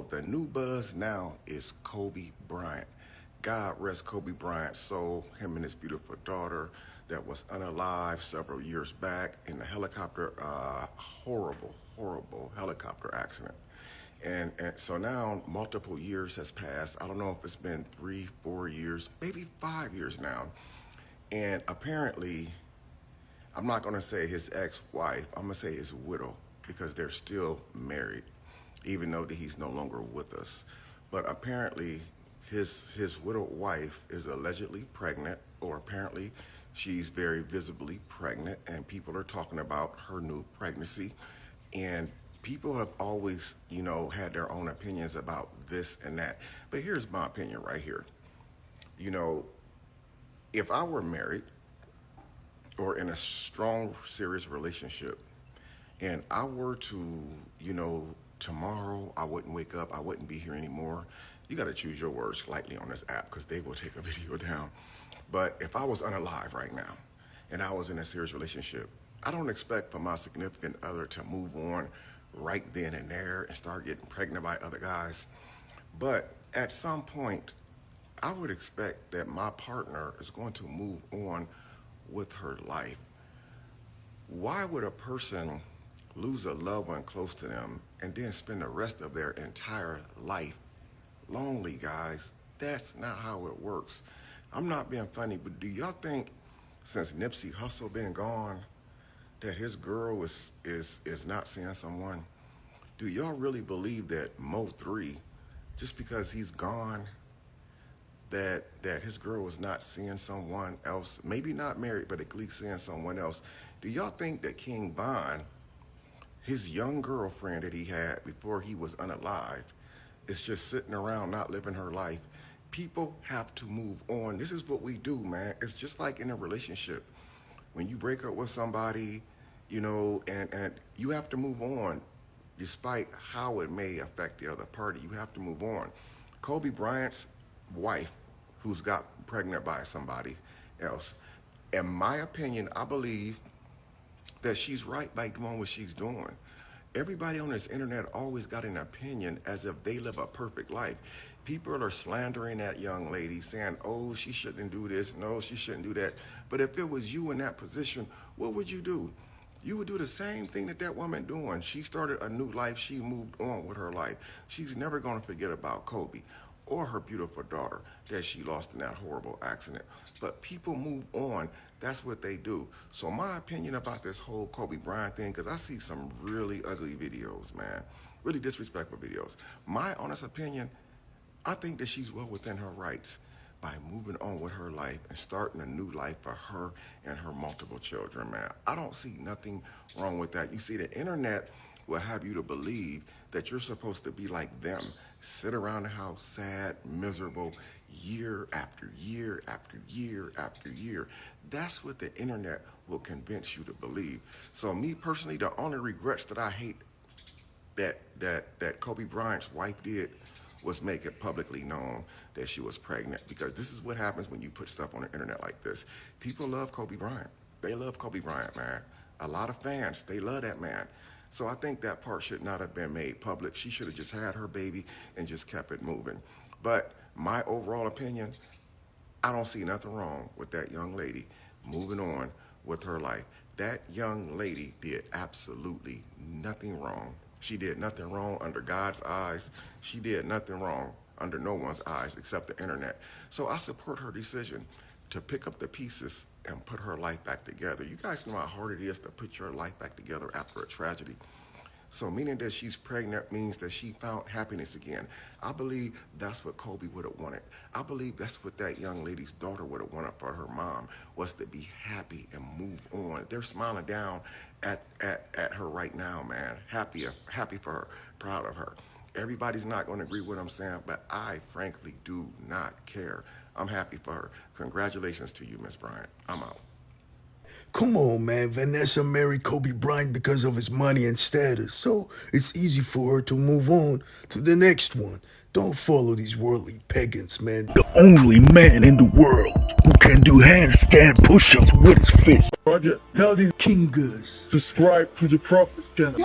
the new buzz now is Kobe Bryant. God rest Kobe Bryant's soul, him and his beautiful daughter that was unalive several years back in a helicopter, horrible helicopter accident. And so now multiple years has passed. I don't know if it's been 3, 4 years, maybe 5 years now. And apparently, I'm not gonna say his ex-wife, I'm gonna say his widow, because they're still married, even though that he's no longer with us. But apparently, his widowed wife is allegedly pregnant, or apparently she's very visibly pregnant, and people are talking about her new pregnancy. And people have always, had their own opinions about this and that. But here's my opinion right here. If I were married or in a strong, serious relationship, and I were to, tomorrow I wouldn't wake up, I wouldn't be here anymore. You got to choose your words slightly on this app because they will take a video down. But if I was unalive right now and I was in a serious relationship, I don't expect for my significant other to move on right then and there and start getting pregnant by other guys. But at some point, I would expect that my partner is going to move on with her life. Why would a person lose a loved one close to them and then spend the rest of their entire life lonely, guys? That's not how it works. I'm not being funny, but do y'all think since Nipsey Hussle been gone that his girl is not seeing someone? Do y'all really believe that Mo3, just because he's gone, that his girl was not seeing someone else, maybe not married, but at least seeing someone else? Do y'all think that King Von, his young girlfriend that he had before he was unalive, is just sitting around not living her life? People have to move on. This is what we do, man. It's just like in a relationship. When you break up with somebody, and you have to move on despite how it may affect the other party. You have to move on. Kobe Bryant's wife, who's got pregnant by somebody else, in my opinion, I believe that she's right by doing what she's doing. Everybody on this internet always got an opinion as if they live a perfect life. People are slandering that young lady, saying, oh, she shouldn't do this, no, she shouldn't do that. But if it was you in that position, what would you do? You would do the same thing that woman doing. She started a new life. She moved on with her life. She's never going to forget about Kobe or her beautiful daughter that she lost in that horrible accident. But people move on. That's what they do. So my opinion about this whole Kobe Bryant thing, because I see some really ugly videos, man, really disrespectful videos. My honest opinion, I think that she's well within her rights by moving on with her life and starting a new life for her and her multiple children, man. I don't see nothing wrong with that. You see, the internet will have you to believe that you're supposed to be like them, sit around the house sad, miserable, year after year after year after year. That's what the internet will convince you to believe. So me personally, the only regrets that I hate that Kobe Bryant's wife did was make it publicly known that she was pregnant, because this is what happens when you put stuff on the internet like this. People love Kobe Bryant. They love Kobe Bryant, man. A lot of fans, they love that man. So I think that part should not have been made public. She should have just had her baby and just kept it moving. But my overall opinion, I don't see nothing wrong with that young lady moving on with her life. That young lady did absolutely nothing wrong. She did nothing wrong under God's eyes. She did nothing wrong under no one's eyes except the internet. So I support her decision to pick up the pieces and put her life back together. You guys know how hard it is to put your life back together after a tragedy. So meaning that she's pregnant means that she found happiness again. I believe that's what Kobe would have wanted. I believe that's what that young lady's daughter would have wanted for her mom, was to be happy and move on. They're smiling down at her right now, man. Happy for her, proud of her. Everybody's not going to agree with what I'm saying, but I frankly do not care. I'm happy for her. Congratulations to you, Miss Bryant. I'm out. Come on, man. Vanessa married Kobe Bryant because of his money and status, so it's easy for her to move on to the next one. Don't follow these worldly pagans, man. The only man in the world who can do handstand push-ups with his fist. Roger, tell these King Gus. subscribe to the Prophet channel.